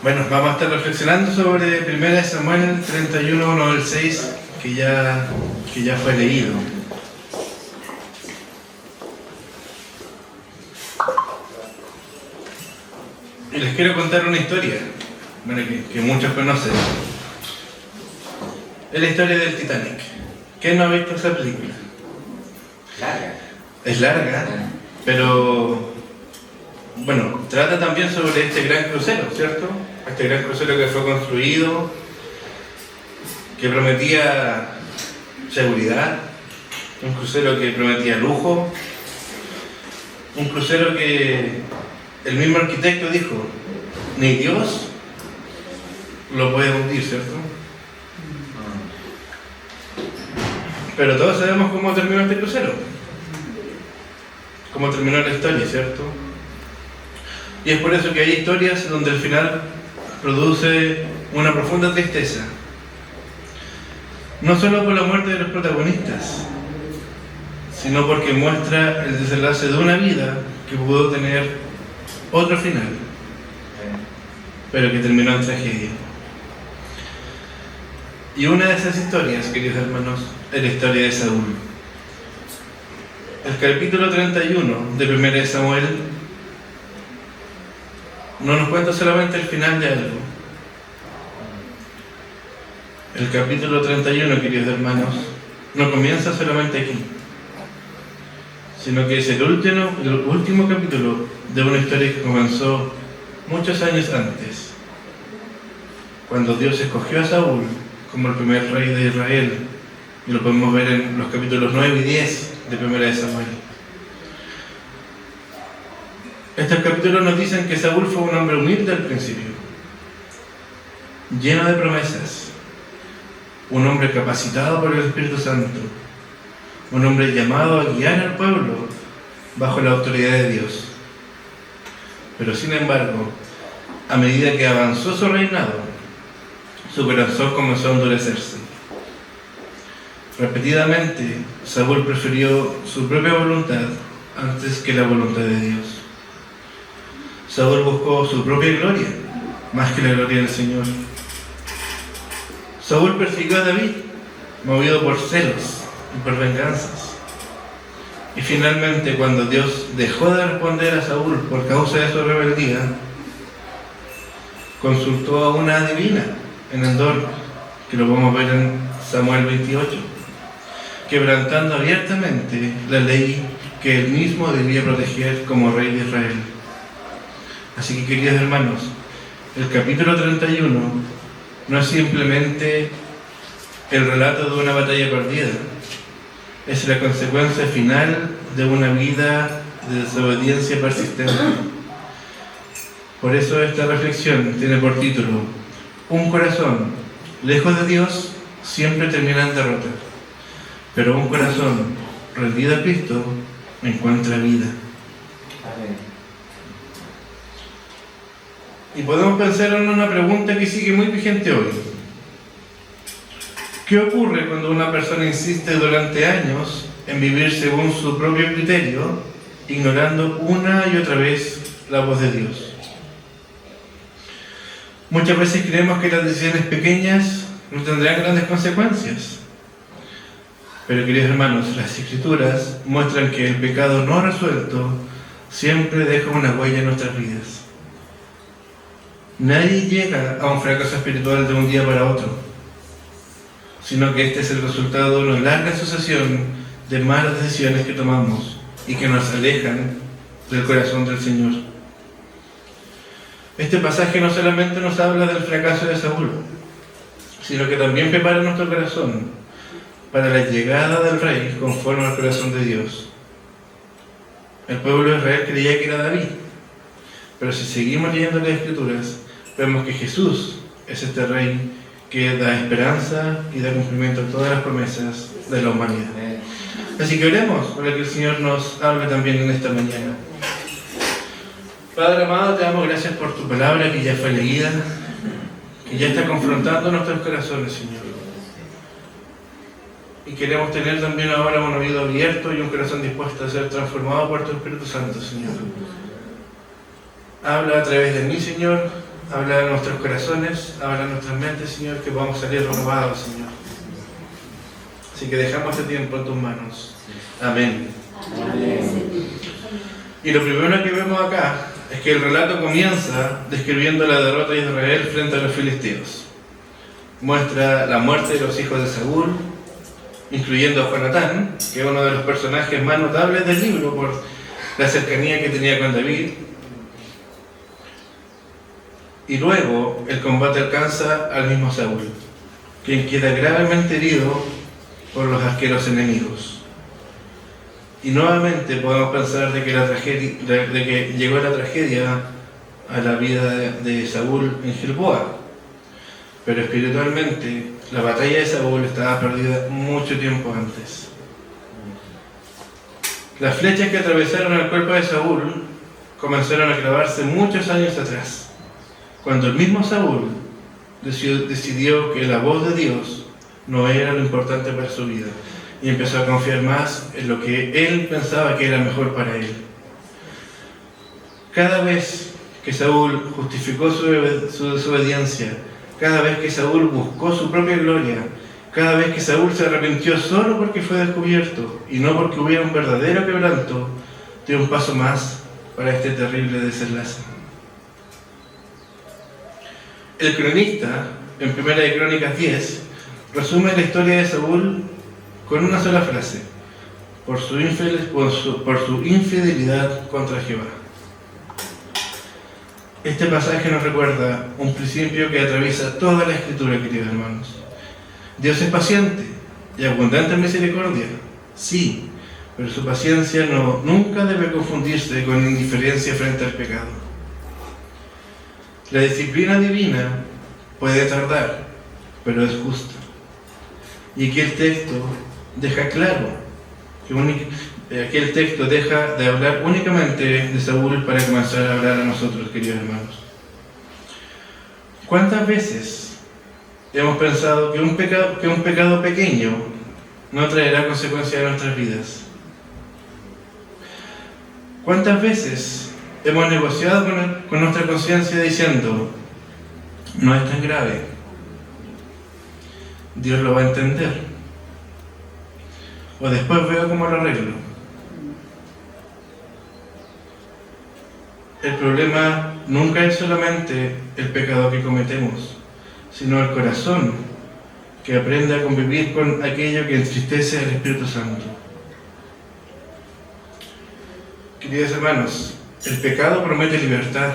Bueno, vamos a estar reflexionando sobre 1 Samuel 31, 1 al 6, que ya fue leído. Y les quiero contar una historia, bueno, que muchos conocen. Es la historia del Titanic. ¿Quién no ha visto esa película? Larga. Es larga, pero bueno, trata también sobre este gran crucero, ¿cierto? Este gran crucero que fue construido, que prometía seguridad, un crucero que prometía lujo, un crucero que el mismo arquitecto dijo, ni Dios lo puede hundir, ¿cierto? Pero todos sabemos cómo terminó este crucero, cómo terminó la historia, ¿cierto? Y es por eso que hay historias donde el final produce una profunda tristeza. No solo por la muerte de los protagonistas, sino porque muestra el desenlace de una vida que pudo tener otro final, pero que terminó en tragedia. Y una de esas historias, queridos hermanos, es la historia de Saúl. El capítulo 31 de 1 Samuel no nos cuenta solamente el final de algo. El capítulo 31, queridos hermanos, no comienza solamente aquí, sino que es el último capítulo de una historia que comenzó muchos años antes, cuando Dios escogió a Saúl como el primer rey de Israel, y lo podemos ver en los capítulos 9 y 10 de 1 Samuel. Estos capítulos nos dicen que Saúl fue un hombre humilde al principio, lleno de promesas, un hombre capacitado por el Espíritu Santo, un hombre llamado a guiar al pueblo bajo la autoridad de Dios. Pero sin embargo, a medida que avanzó su reinado, su corazón comenzó a endurecerse. Repetidamente, Saúl prefirió su propia voluntad antes que la voluntad de Dios. Saúl buscó su propia gloria más que la gloria del Señor. Saúl persiguió a David, movido por celos y por venganzas. Y finalmente, cuando Dios dejó de responder a Saúl por causa de su rebeldía, consultó a una adivina en Endor, que lo podemos ver en Samuel 28, quebrantando abiertamente la ley que él mismo debía proteger como rey de Israel. Así que, queridos hermanos, el capítulo 31 no es simplemente el relato de una batalla perdida, es la consecuencia final de una vida de desobediencia persistente. Por eso esta reflexión tiene por título: un corazón lejos de Dios siempre termina en derrota, pero un corazón rendido a Cristo encuentra vida. Amén. Y podemos pensar en una pregunta que sigue muy vigente hoy. ¿Qué ocurre cuando una persona insiste durante años en vivir según su propio criterio, ignorando una y otra vez la voz de Dios? Muchas veces creemos que las decisiones pequeñas no tendrán grandes consecuencias. Pero, queridos hermanos, las Escrituras muestran que el pecado no resuelto siempre deja una huella en nuestras vidas. Nadie llega a un fracaso espiritual de un día para otro, sino que este es el resultado de una larga sucesión de malas decisiones que tomamos y que nos alejan del corazón del Señor. Este pasaje no solamente nos habla del fracaso de Saúl, sino que también prepara nuestro corazón para la llegada del rey conforme al corazón de Dios. El pueblo de Israel creía que era David, pero si seguimos leyendo las Escrituras, vemos que Jesús es este rey que da esperanza y da cumplimiento a todas las promesas de la humanidad. Así que oremos para que el Señor nos hable también en esta mañana. Padre amado, te damos gracias por tu palabra que ya fue leída, que ya está confrontando nuestros corazones, Señor. Y queremos tener también ahora un oído abierto y un corazón dispuesto a ser transformado por tu Espíritu Santo, Señor. Habla a través de mí, Señor. habla a nuestros corazones, habla a nuestras mentes, Señor, que podamos salir renovados, Señor. Así que dejamos este tiempo en tus manos. Amén. Y lo primero que vemos acá es que el relato comienza describiendo la derrota de Israel frente a los filisteos. Muestra la muerte de los hijos de Saúl, incluyendo a Jonatán, que es uno de los personajes más notables del libro por la cercanía que tenía con David. Y luego el combate alcanza al mismo Saúl, quien queda gravemente herido por los asqueros enemigos. Y nuevamente podemos pensar de que llegó la tragedia a la vida de Saúl en Gilboa. Pero espiritualmente, la batalla de Saúl estaba perdida mucho tiempo antes. Las flechas que atravesaron el cuerpo de Saúl comenzaron a clavarse muchos años atrás, cuando el mismo Saúl decidió que la voz de Dios no era lo importante para su vida y empezó a confiar más en lo que él pensaba que era mejor para él. Cada vez que Saúl justificó su desobediencia, cada vez que Saúl buscó su propia gloria, cada vez que Saúl se arrepintió solo porque fue descubierto y no porque hubiera un verdadero quebranto, dio un paso más para este terrible desenlace. El cronista, en 1 de Crónicas 10, resume la historia de Saúl con una sola frase: por su infidelidad contra Jehová. Este pasaje nos recuerda un principio que atraviesa toda la Escritura, queridos hermanos. Dios es paciente y abundante en misericordia, sí, pero su paciencia nunca debe confundirse con indiferencia frente al pecado. La disciplina divina puede tardar, pero es justa. Y aquí el texto deja claro que el texto deja de hablar únicamente de Saúl para comenzar a hablar a nosotros, queridos hermanos. ¿Cuántas veces hemos pensado que un pecado pequeño no traerá consecuencias en nuestras vidas? ¿Cuántas veces hemos negociado con nuestra conciencia diciendo: no es tan grave, Dios lo va a entender, o después veo cómo lo arreglo? El problema nunca es solamente el pecado que cometemos, sino el corazón que aprende a convivir con aquello que entristece al Espíritu Santo. Queridos hermanos, el pecado promete libertad.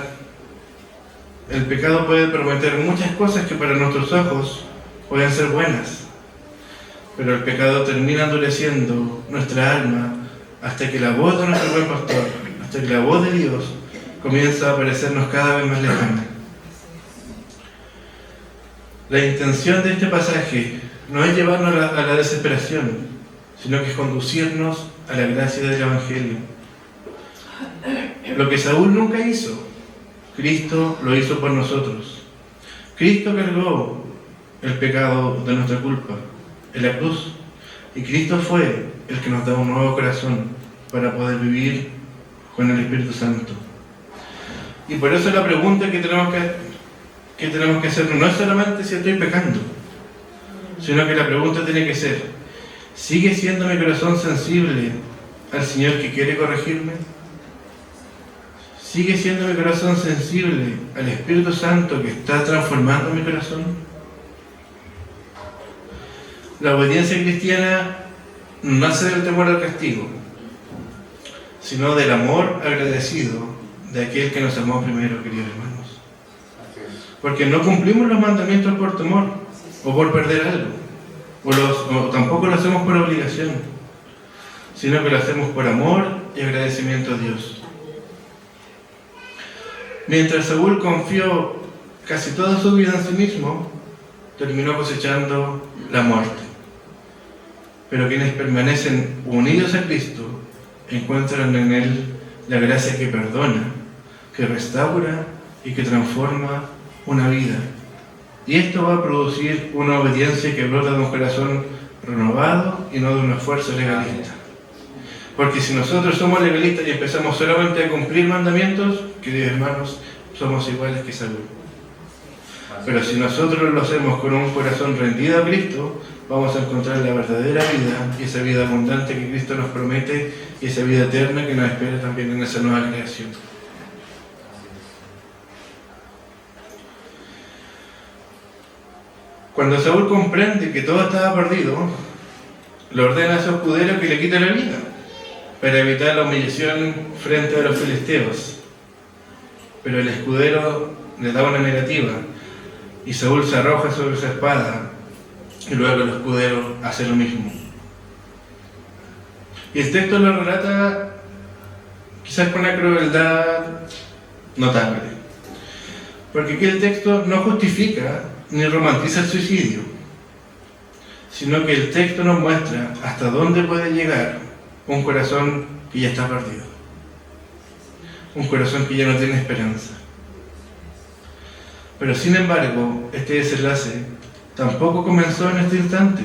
El pecado puede prometer muchas cosas que para nuestros ojos pueden ser buenas, pero el pecado termina endureciendo nuestra alma hasta que la voz de nuestro buen pastor, hasta que la voz de Dios comienza a parecernos cada vez más lejana. La intención de este pasaje no es llevarnos a la desesperación, sino que es conducirnos a la gracia del Evangelio. Lo que Saúl nunca hizo, Cristo lo hizo por nosotros. Cristo cargó el pecado de nuestra culpa en la cruz, y Cristo fue el que nos da un nuevo corazón para poder vivir con el Espíritu Santo. Y por eso la pregunta que tenemos que hacernos no es solamente si estoy pecando, sino que la pregunta tiene que ser: ¿sigue siendo mi corazón sensible al Señor que quiere corregirme? ¿Sigue siendo mi corazón sensible al Espíritu Santo que está transformando mi corazón? La obediencia cristiana no nace del temor al castigo, sino del amor agradecido de aquel que nos amó primero, queridos hermanos. Porque no cumplimos los mandamientos por temor o por perder algo, o tampoco lo hacemos por obligación, sino que lo hacemos por amor y agradecimiento a Dios. Mientras Saúl confió casi toda su vida en sí mismo, terminó cosechando la muerte. Pero quienes permanecen unidos a Cristo encuentran en Él la gracia que perdona, que restaura y que transforma una vida. Y esto va a producir una obediencia que brota de un corazón renovado y no de un esfuerzo legalista. Porque si nosotros somos legalistas y empezamos solamente a cumplir mandamientos, queridos hermanos, somos iguales que Saúl. Pero si nosotros lo hacemos con un corazón rendido a Cristo, vamos a encontrar la verdadera vida y esa vida abundante que Cristo nos promete y esa vida eterna que nos espera también en esa nueva creación. Cuando Saúl comprende que todo estaba perdido, le ordena a su escudero que le quite la vida para evitar la humillación frente a los filisteos. Pero el escudero le da una negativa y Saúl se arroja sobre su espada y luego el escudero hace lo mismo. Y el texto lo relata quizás con una crueldad notable, porque aquí el texto no justifica ni romantiza el suicidio, sino que el texto nos muestra hasta dónde puede llegar un corazón que ya está perdido, un corazón que ya no tiene esperanza. Pero sin embargo, este desenlace tampoco comenzó en este instante.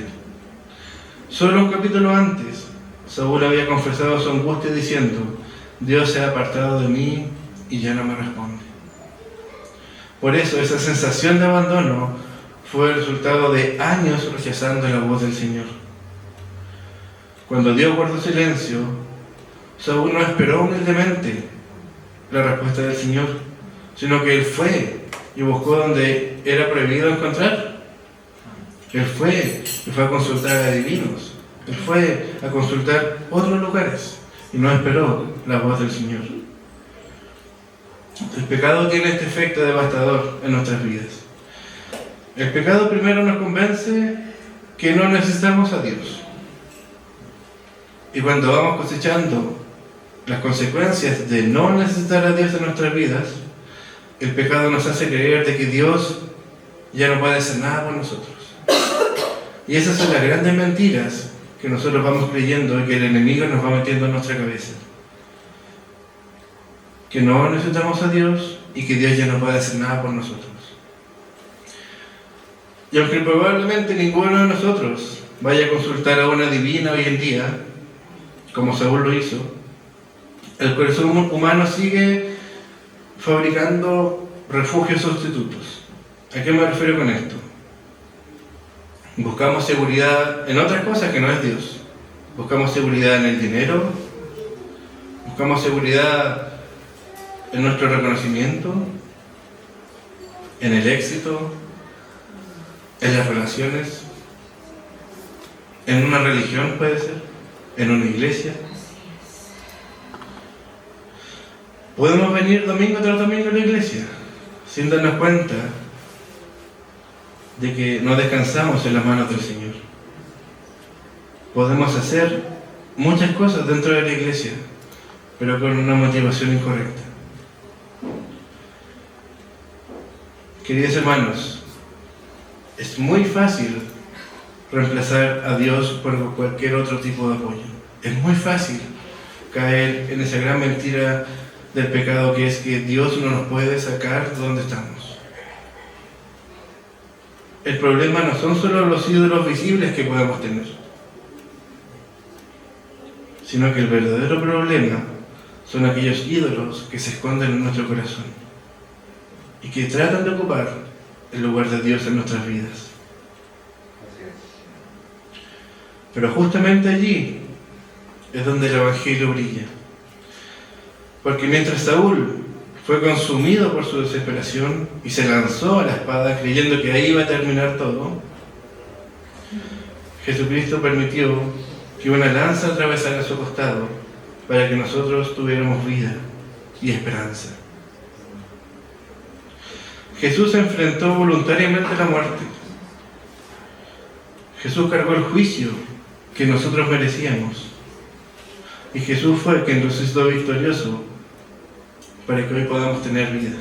Solo un capítulo antes, Saúl había confesado su angustia diciendo: Dios se ha apartado de mí y ya no me responde. Por eso esa sensación de abandono fue el resultado de años rechazando la voz del Señor. Cuando Dios guardó silencio, Saúl no esperó humildemente la respuesta del Señor, sino que él fue y buscó donde era prohibido encontrar. Él fue a consultar a adivinos, él fue a consultar otros lugares y no esperó la voz del Señor. El pecado tiene este efecto devastador en nuestras vidas. El pecado primero nos convence que no necesitamos a Dios. Y cuando vamos cosechando las consecuencias de no necesitar a Dios en nuestras vidas, el pecado nos hace creer de que Dios ya no puede hacer nada por nosotros. Y esas son las grandes mentiras que nosotros vamos creyendo y que el enemigo nos va metiendo en nuestra cabeza. Que no necesitamos a Dios y que Dios ya no puede hacer nada por nosotros. Y aunque probablemente ninguno de nosotros vaya a consultar a una divina hoy en día, como Saúl lo hizo, el corazón humano sigue fabricando refugios sustitutos. ¿A qué me refiero con esto? Buscamos seguridad en otras cosas que no es Dios. Buscamos seguridad en el dinero, buscamos seguridad en nuestro reconocimiento, en el éxito, en las relaciones, en una religión puede ser, en una iglesia. Podemos venir domingo tras domingo a la iglesia sin darnos cuenta de que no descansamos en las manos del Señor. Podemos hacer muchas cosas dentro de la iglesia, pero con una motivación incorrecta. Queridos hermanos, es muy fácil reemplazar a Dios por cualquier otro tipo de apoyo. Es muy fácil caer en esa gran mentira del pecado que es que Dios no nos puede sacar de donde estamos. El problema no son solo los ídolos visibles que podemos tener, sino que el verdadero problema son aquellos ídolos que se esconden en nuestro corazón y que tratan de ocupar el lugar de Dios en nuestras vidas. Pero justamente allí es donde el Evangelio brilla. Porque mientras Saúl fue consumido por su desesperación y se lanzó a la espada creyendo que ahí iba a terminar todo, Jesucristo permitió que una lanza atravesara su costado para que nosotros tuviéramos vida y esperanza. Jesús enfrentó voluntariamente la muerte. Jesús cargó el juicio que nosotros merecíamos. Y Jesús fue quien resucitó victorioso para que hoy podamos tener vida.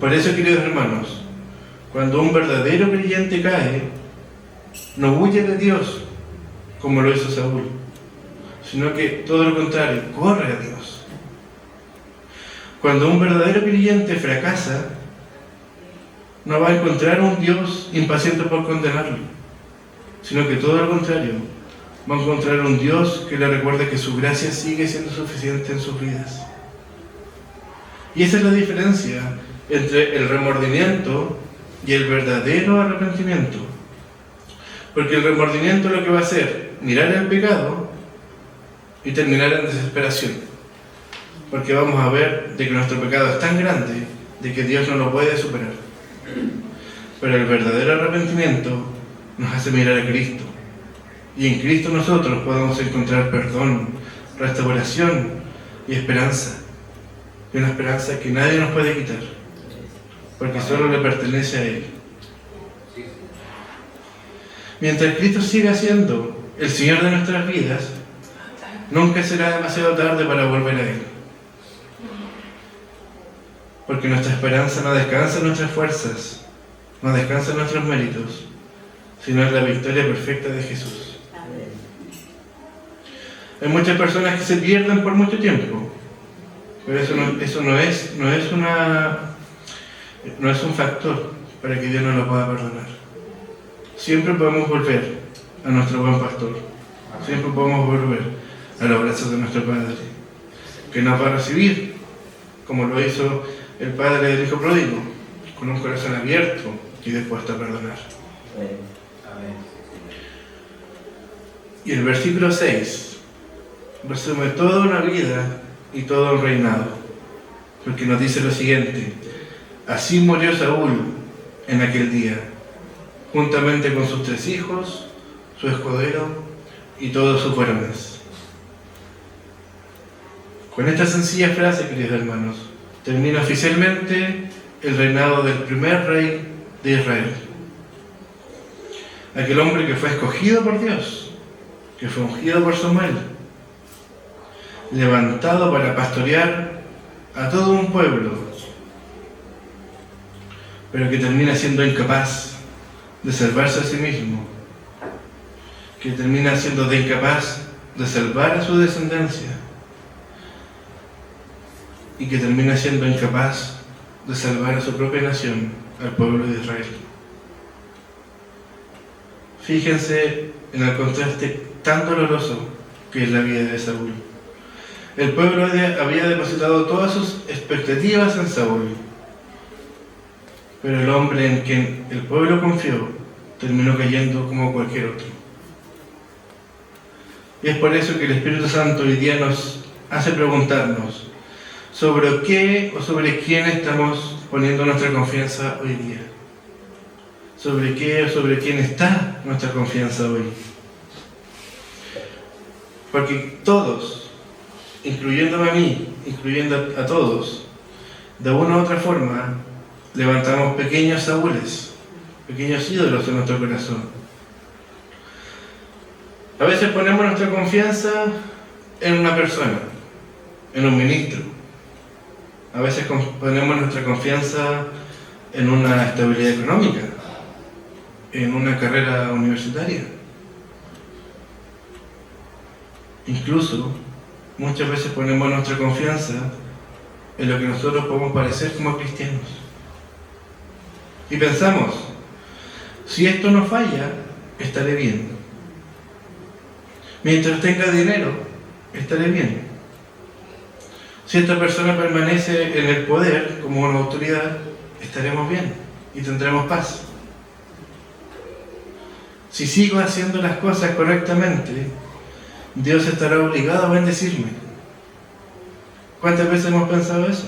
Por eso, queridos hermanos, cuando un verdadero creyente cae, no huye de Dios como lo hizo Saúl, sino que todo lo contrario, corre a Dios. Cuando un verdadero creyente fracasa, no va a encontrar un Dios impaciente por condenarlo, sino que todo lo contrario, va a encontrar un Dios que le recuerde que su gracia sigue siendo suficiente en sus vidas. Y esa es la diferencia entre el remordimiento y el verdadero arrepentimiento. Porque el remordimiento lo que va a hacer, mirar el pecado y terminar en desesperación. Porque vamos a ver de que nuestro pecado es tan grande de que Dios no lo puede superar. Pero el verdadero arrepentimiento nos hace mirar a Cristo. Y en Cristo nosotros podemos encontrar perdón, restauración y esperanza. Y una esperanza que nadie nos puede quitar, porque solo le pertenece a Él. Mientras Cristo siga siendo el Señor de nuestras vidas, nunca será demasiado tarde para volver a Él. Porque nuestra esperanza no descansa en nuestras fuerzas, no descansa en nuestros méritos, sino en la victoria perfecta de Jesús. Hay muchas personas que se pierden por mucho tiempo, pero eso no es un factor para que Dios no lo pueda perdonar. Siempre podemos volver a nuestro buen pastor, siempre podemos volver a los brazos de nuestro Padre, que nos va a recibir, como lo hizo el Padre del Hijo Pródigo, con un corazón abierto y dispuesto a perdonar. Y el versículo 6 resume toda una vida y todo un reinado, porque nos dice lo siguiente: así murió Saúl en aquel día, juntamente con sus 3 hijos, su escudero y todos sus varones. Con esta sencilla frase, queridos hermanos, termina oficialmente el reinado del primer rey de Israel. Aquel hombre que fue escogido por Dios, que fue ungido por Samuel, levantado para pastorear a todo un pueblo, pero que termina siendo incapaz de salvarse a sí mismo, que termina siendo incapaz de salvar a su descendencia y que termina siendo incapaz de salvar a su propia nación, al pueblo de Israel. Fíjense en el contraste tan doloroso que es la vida de Saúl. El pueblo había depositado todas sus expectativas en Saúl, pero el hombre en quien el pueblo confió terminó cayendo como cualquier otro. Y es por eso que el Espíritu Santo hoy día nos hace preguntarnos sobre qué o sobre quién estamos poniendo nuestra confianza hoy día. Sobre qué o sobre quién está nuestra confianza hoy. Porque todos, incluyéndome a mí, incluyendo a todos, de una u otra forma, levantamos pequeños Saúles, pequeños ídolos en nuestro corazón. A veces ponemos nuestra confianza en una persona, en un ministro. A veces ponemos nuestra confianza en una estabilidad económica, en una carrera universitaria. Incluso, muchas veces ponemos nuestra confianza en lo que nosotros podemos parecer como cristianos. Y pensamos, si esto no falla, estaré bien. Mientras tenga dinero, estaré bien. Si esta persona permanece en el poder como una autoridad, estaremos bien y tendremos paz. Si sigo haciendo las cosas correctamente, Dios estará obligado a bendecirme. ¿Cuántas veces hemos pensado eso?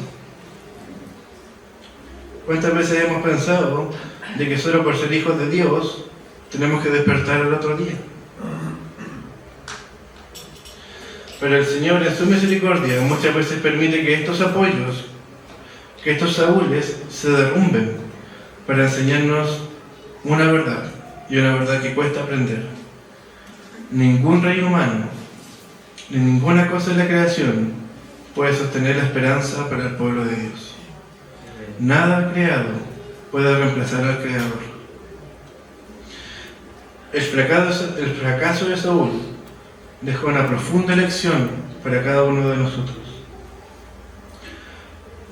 ¿Cuántas veces hemos pensado de que solo por ser hijos de Dios tenemos que despertar el otro día? Pero el Señor, en su misericordia, muchas veces permite que estos apoyos, que estos Saúles se derrumben para enseñarnos una verdad, y una verdad que cuesta aprender. Ningún rey humano, ni ninguna cosa en la creación puede sostener la esperanza para el pueblo de Dios. Nada creado puede reemplazar al Creador. El fracaso de Saúl dejó una profunda lección para cada uno de nosotros.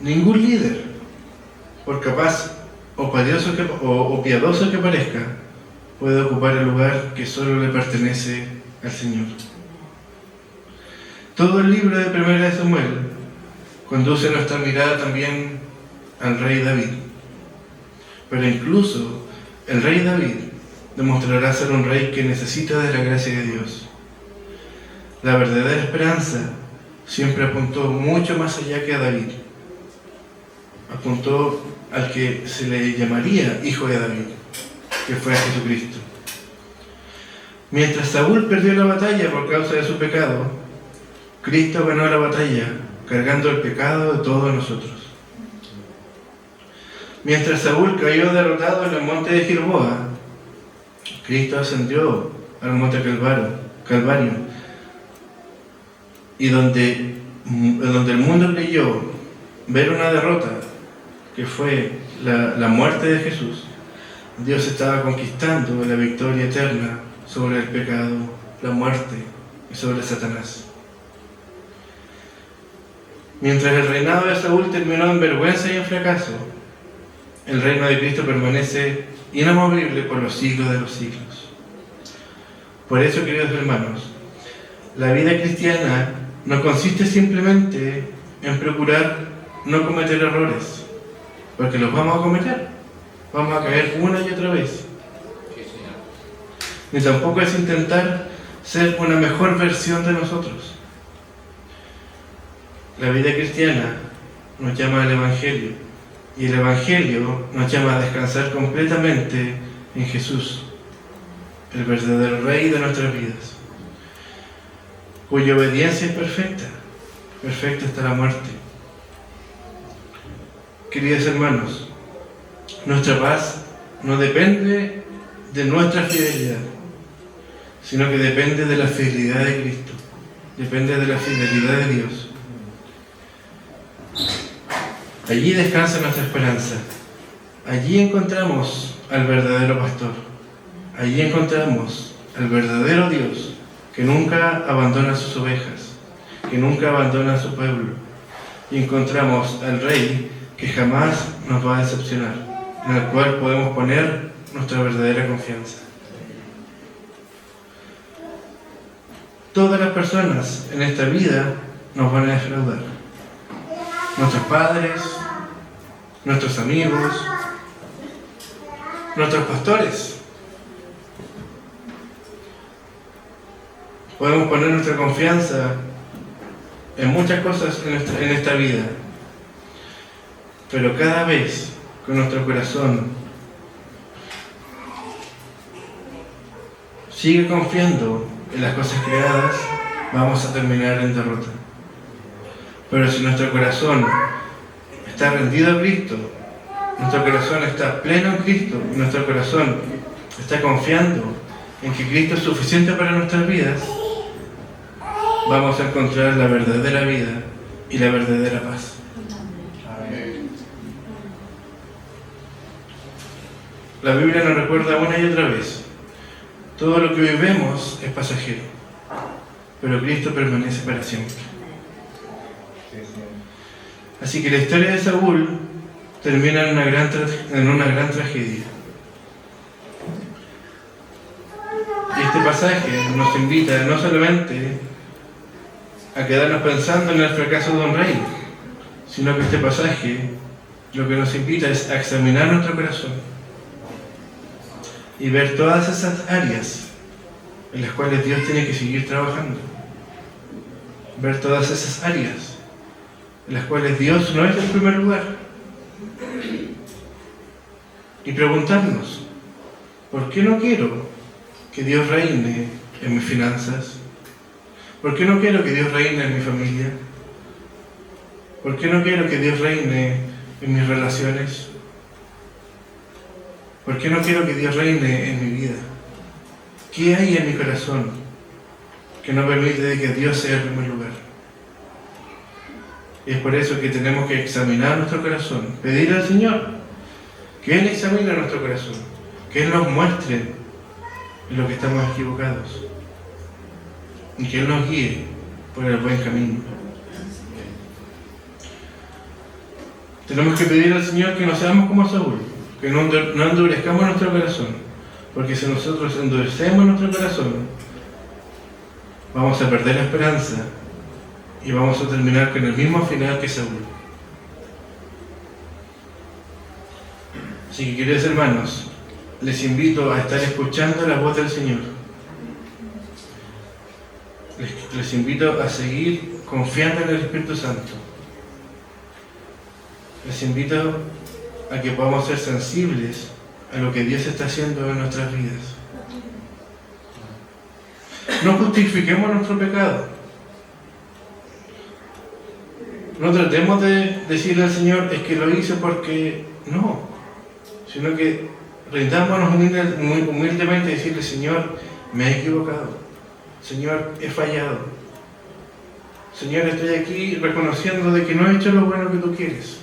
Ningún líder, por capaz o piadoso que parezca, puede ocupar el lugar que solo le pertenece al Señor. Todo el libro de Primera de Samuel conduce nuestra mirada también al rey David. Pero incluso el rey David demostrará ser un rey que necesita de la gracia de Dios. La verdadera esperanza siempre apuntó mucho más allá que a David. Apuntó al que se le llamaría hijo de David, que fue a Jesucristo. Mientras Saúl perdió la batalla por causa de su pecado, Cristo ganó la batalla cargando el pecado de todos nosotros. Mientras Saúl cayó derrotado en el monte de Gilboa, Cristo ascendió al monte Calvario, y donde el mundo creyó ver una derrota, que fue la muerte de Jesús, Dios estaba conquistando la victoria eterna sobre el pecado, la muerte y sobre Satanás. Mientras el reinado de Saúl terminó en vergüenza y en fracaso, el reino de Cristo permanece inamovible por los siglos de los siglos. Por eso, queridos hermanos, la vida cristiana no consiste simplemente en procurar no cometer errores, porque los vamos a cometer, vamos a caer una y otra vez. Ni tampoco es intentar ser una mejor versión de nosotros. La vida cristiana nos llama al Evangelio, y el Evangelio nos llama a descansar completamente en Jesús, el verdadero Rey de nuestras vidas, cuya obediencia es perfecta, perfecta hasta la muerte. Queridos hermanos, nuestra paz no depende de nuestra fidelidad, sino que depende de la fidelidad de Cristo, depende de la fidelidad de Dios. Allí descansa nuestra esperanza, allí encontramos al verdadero pastor, allí encontramos al verdadero Dios que nunca abandona a sus ovejas, que nunca abandona a su pueblo, y encontramos al Rey que jamás nos va a decepcionar, en el cual podemos poner nuestra verdadera confianza. Todas las personas en esta vida nos van a defraudar. Nuestros padres, nuestros amigos, nuestros pastores. Podemos poner nuestra confianza en muchas cosas en esta vida, pero cada vez que nuestro corazón sigue confiando en las cosas creadas, vamos a terminar en derrota. Pero si nuestro corazón está rendido a Cristo, nuestro corazón está pleno en Cristo, y nuestro corazón está confiando en que Cristo es suficiente para nuestras vidas, vamos a encontrar la verdadera vida y la verdadera paz. La Biblia nos recuerda una y otra vez: todo lo que hoy vemos es pasajero, pero Cristo permanece para siempre. Así que la historia de Saúl termina en una gran tragedia. Este pasaje nos invita no solamente a quedarnos pensando en el fracaso de un rey, sino que este pasaje lo que nos invita es a examinar nuestro corazón y ver todas esas áreas en las cuales Dios tiene que seguir trabajando. Ver todas esas áreas en las cuales Dios no es el primer lugar. Y preguntarnos: ¿por qué no quiero que Dios reine en mis finanzas? ¿Por qué no quiero que Dios reine en mi familia? ¿Por qué no quiero que Dios reine en mis relaciones? ¿Por qué no quiero que Dios reine en mi vida? ¿Qué hay en mi corazón que no permite que Dios sea el primer lugar? Y es por eso que tenemos que examinar nuestro corazón, pedir al Señor que Él examine nuestro corazón, que Él nos muestre en lo que estamos equivocados y que Él nos guíe por el buen camino. Tenemos que pedir al Señor que no seamos como Saúl, que no endurezcamos nuestro corazón, porque si nosotros endurecemos nuestro corazón, vamos a perder la esperanza y vamos a terminar con el mismo final que Saúl. Así que, queridos hermanos, les invito a estar escuchando la voz del Señor. Les invito a seguir confiando en el Espíritu Santo. Les invito a que podamos ser sensibles a lo que Dios está haciendo en nuestras vidas. No justifiquemos nuestro pecado. No tratemos de decirle al Señor, es que lo hice porque no, sino que rindámonos humildemente y decirle, Señor, me he equivocado. Señor, he fallado. Señor, estoy aquí reconociendo de que no he hecho lo bueno que tú quieres.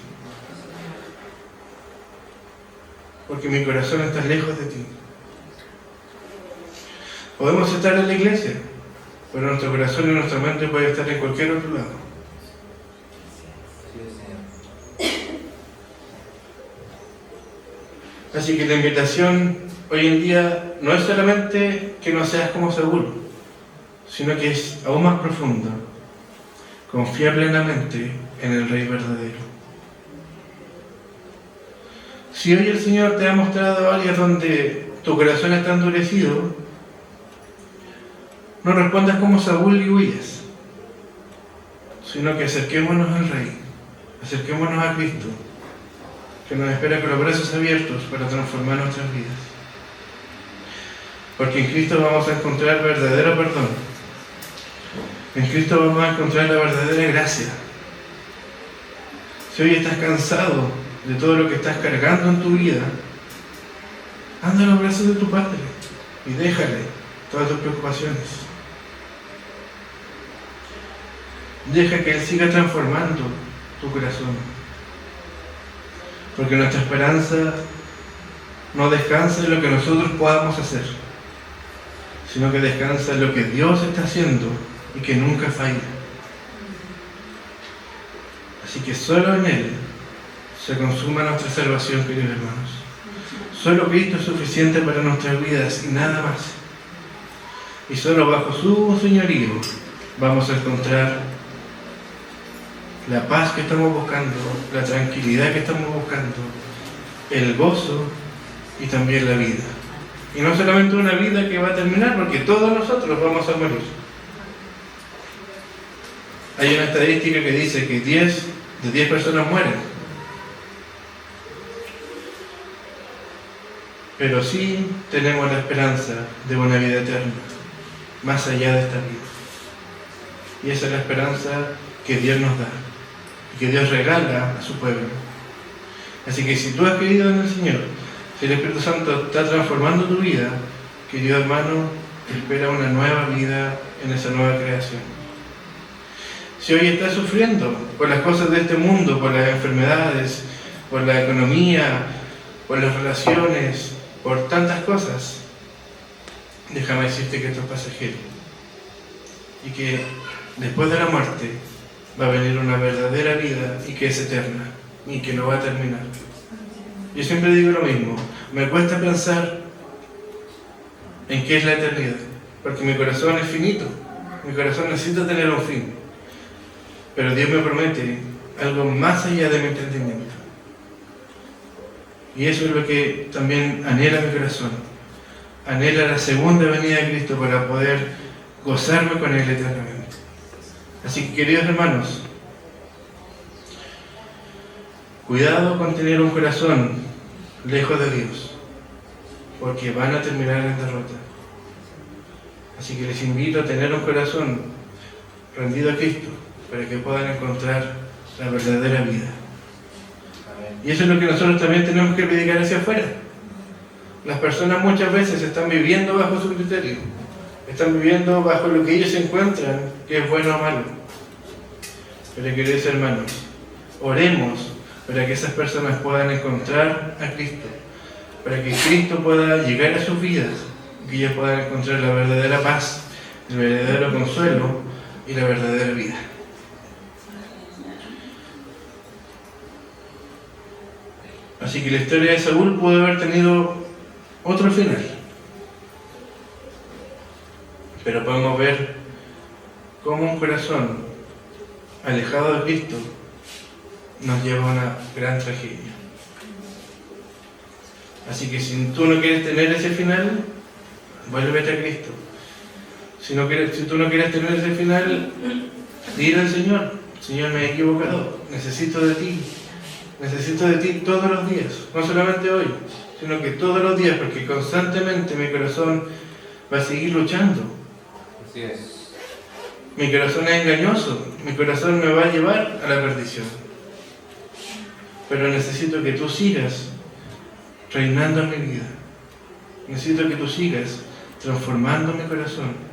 Porque mi corazón está lejos de ti. Podemos estar en la iglesia, pero nuestro corazón y nuestra mente puede estar en cualquier otro lado. Así que la invitación hoy en día no es solamente que no seas como Saúl, sino que es aún más profundo. Confía plenamente en el Rey verdadero. Si hoy el Señor te ha mostrado áreas donde tu corazón está endurecido, no respondas como Saúl y huyas, sino que acerquémonos al Rey, acerquémonos a Cristo, que nos espera con los brazos abiertos para transformar nuestras vidas. Porque en Cristo vamos a encontrar verdadero perdón. En Cristo vamos a encontrar la verdadera gracia. Si hoy estás cansado de todo lo que estás cargando en tu vida, anda a los brazos de tu Padre y déjale todas tus preocupaciones. Deja que Él siga transformando tu corazón. Porque nuestra esperanza no descansa en lo que nosotros podamos hacer, sino que descansa en lo que Dios está haciendo y que nunca falla. Así que solo en Él se consuma nuestra salvación, queridos hermanos. Solo Cristo es suficiente para nuestras vidas y nada más. Y solo bajo su señorío vamos a encontrar la paz que estamos buscando, la tranquilidad que estamos buscando, el gozo y también la vida. Y no solamente una vida que va a terminar, porque todos nosotros vamos a morir. Hay una estadística que dice que 10 de 10 personas mueren. Pero sí tenemos la esperanza de una vida eterna, más allá de esta vida. Y esa es la esperanza que Dios nos da, que Dios regala a su pueblo. Así que si tú has creído en el Señor, si el Espíritu Santo está transformando tu vida, querido hermano, te espera una nueva vida en esa nueva creación. Si hoy estás sufriendo por las cosas de este mundo, por las enfermedades, por la economía, por las relaciones, por tantas cosas, déjame decirte que esto es pasajero y que después de la muerte va a venir una verdadera vida y que es eterna y que no va a terminar. Yo siempre digo lo mismo, me cuesta pensar en qué es la eternidad, porque mi corazón es finito, mi corazón necesita tener un fin, pero Dios me promete algo más allá de mi entendimiento. Y eso es lo que también anhela mi corazón, anhela la segunda venida de Cristo para poder gozarme con Él eternamente. Así que, queridos hermanos, cuidado con tener un corazón lejos de Dios, porque van a terminar en derrota. Así que les invito a tener un corazón rendido a Cristo, para que puedan encontrar la verdadera vida. Y eso es lo que nosotros también tenemos que predicar hacia afuera. Las personas muchas veces están viviendo bajo su criterio, están viviendo bajo lo que ellos encuentran que es bueno o malo. Pero queridos hermanos, oremos para que esas personas puedan encontrar a Cristo, para que Cristo pueda llegar a sus vidas, que ellos puedan encontrar la verdadera paz, el verdadero consuelo y la verdadera vida. Así que la historia de Saúl pudo haber tenido otro final, pero podemos ver cómo un corazón alejado de Cristo nos lleva a una gran tragedia. Así que si tú no quieres tener ese final, vuélvete a Cristo. Si tú no quieres tener ese final, dile al Señor: Señor, me he equivocado, necesito de ti todos los días, no solamente hoy, sino que todos los días, porque constantemente mi corazón va a seguir luchando. Así es. Mi corazón es engañoso, mi corazón me va a llevar a la perdición. Pero necesito que tú sigas reinando en mi vida. Necesito que tú sigas transformando mi corazón.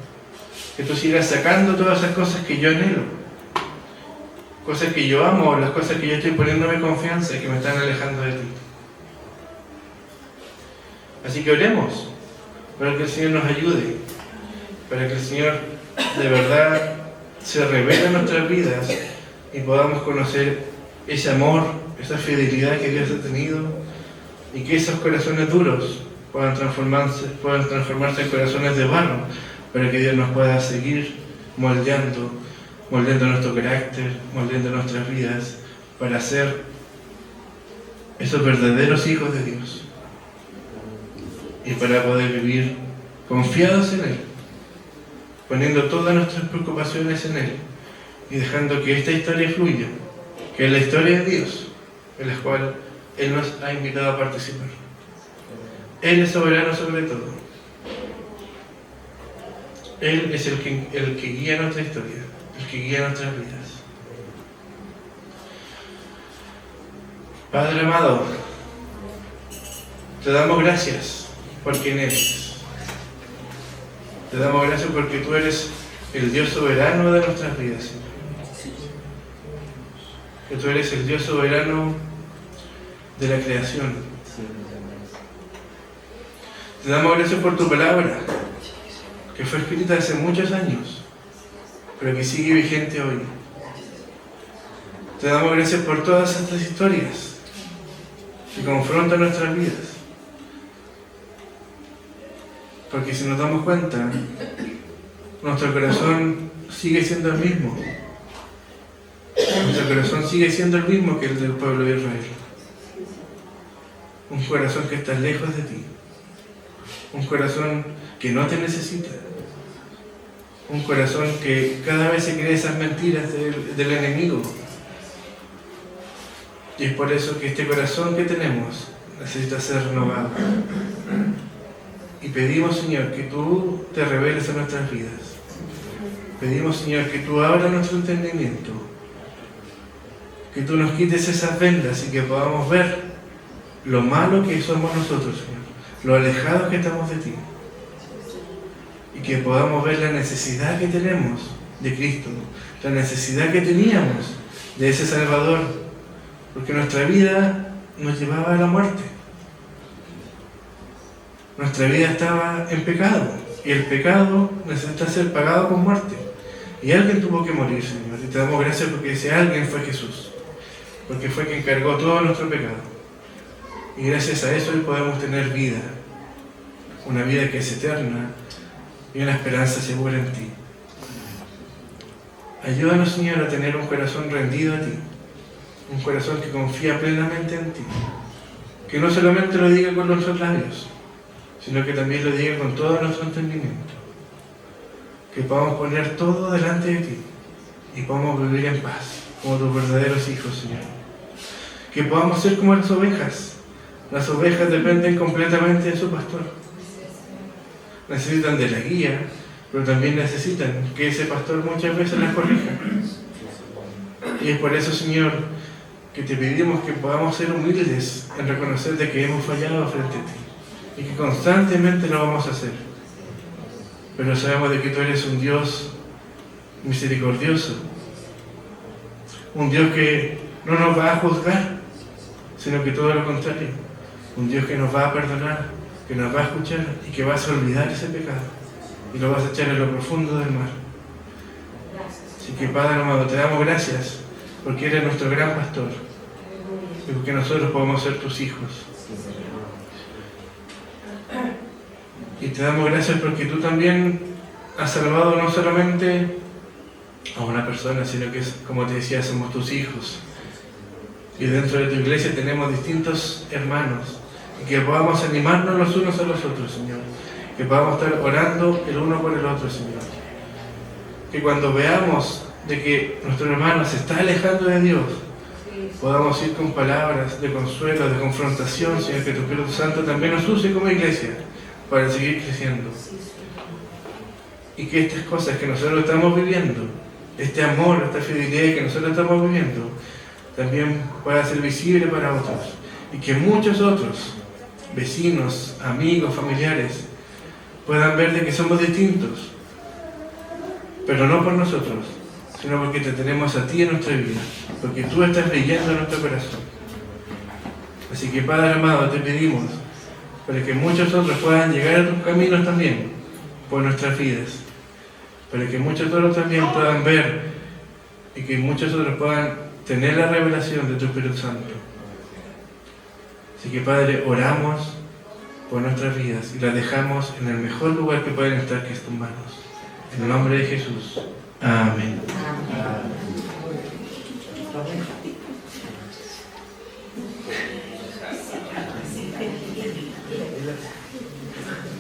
Que tú sigas sacando todas esas cosas que yo anhelo. Cosas que yo amo, las cosas que yo estoy poniéndome confianza y que me están alejando de ti. Así que oremos para que el Señor nos ayude, para que el Señor de verdad se revele en nuestras vidas y podamos conocer ese amor, esa fidelidad que Dios ha tenido, y que esos corazones duros puedan transformarse en corazones de barro, para que Dios nos pueda seguir moldeando nuestro carácter, moldeando nuestras vidas, para ser esos verdaderos hijos de Dios y para poder vivir confiados en Él, poniendo todas nuestras preocupaciones en Él y dejando que esta historia fluya, que es la historia de Dios, en la cual Él nos ha invitado a participar. Él es soberano sobre todo. Él es el que guía nuestra historia, el que guía nuestras vidas. Padre amado, te damos gracias por quien eres. Te damos gracias porque tú eres el Dios soberano de nuestras vidas, Señor. Que tú eres el Dios soberano de la creación. Te damos gracias por tu palabra, que fue escrita hace muchos años, pero que sigue vigente hoy. Te damos gracias por todas estas historias que confrontan nuestras vidas. Porque si nos damos cuenta, nuestro corazón sigue siendo el mismo. Nuestro corazón sigue siendo el mismo que el del pueblo de Israel. Un corazón que está lejos de ti. Un corazón que no te necesita. Un corazón que cada vez se cree esas mentiras del enemigo. Y es por eso que este corazón que tenemos necesita ser renovado. Y pedimos, Señor, que tú te reveles en nuestras vidas. Pedimos, Señor, que tú abras nuestro entendimiento. Que tú nos quites esas vendas y que podamos ver lo malo que somos nosotros, Señor. Lo alejados que estamos de ti. Y que podamos ver la necesidad que tenemos de Cristo. La necesidad que teníamos de ese Salvador. Porque nuestra vida nos llevaba a la muerte. Nuestra vida estaba en pecado. Y el pecado necesita ser pagado con muerte. Y alguien tuvo que morir, Señor. Y te damos gracias porque ese alguien fue Jesús. Porque fue quien cargó todo nuestro pecado. Y gracias a eso hoy podemos tener vida. Una vida que es eterna y una esperanza segura en ti. Ayúdanos, Señor, a tener un corazón rendido a ti. Un corazón que confía plenamente en ti. Que no solamente lo diga con nuestros labios, sino que también lo diga con todo nuestro entendimiento. Que podamos poner todo delante de ti y podamos vivir en paz, como tus verdaderos hijos, Señor. Que podamos ser como las ovejas. Las ovejas dependen completamente de su pastor. Necesitan de la guía, pero también necesitan que ese pastor muchas veces las corrija. Y es por eso, Señor, que te pedimos que podamos ser humildes en reconocer de que hemos fallado frente a ti. Y que constantemente lo vamos a hacer. Pero sabemos de que tú eres un Dios misericordioso. Un Dios que no nos va a juzgar, sino que todo lo contrario. Un Dios que nos va a perdonar, que nos va a escuchar y que vas a olvidar ese pecado. Y lo vas a echar en lo profundo del mar. Así que, Padre amado, te damos gracias porque eres nuestro gran pastor. Y porque nosotros podemos ser tus hijos. Y te damos gracias porque tú también has salvado no solamente a una persona, sino que, como te decía, somos tus hijos. Y dentro de tu iglesia tenemos distintos hermanos y que podamos animarnos los unos a los otros, Señor. Que podamos estar orando el uno por el otro, Señor. Que cuando veamos de que nuestro hermano se está alejando de Dios, podamos ir con palabras de consuelo, de confrontación, Señor, que tu Espíritu Santo también nos use como iglesia para seguir creciendo. Y que estas cosas que nosotros estamos viviendo, este amor, esta fidelidad que nosotros estamos viviendo, también pueda ser visible para otros. Y que muchos otros, vecinos, amigos, familiares, puedan ver de que somos distintos. Pero no por nosotros, sino porque te tenemos a ti en nuestra vida, porque tú estás brillando en nuestro corazón. Así que, Padre amado, te pedimos para que muchos otros puedan llegar a tus caminos también, por nuestras vidas, para que muchos otros también puedan ver y que muchos otros puedan tener la revelación de tu Espíritu Santo. Así que, Padre, oramos por nuestras vidas y las dejamos en el mejor lugar que pueden estar, que es tus manos. En el nombre de Jesús. Amén.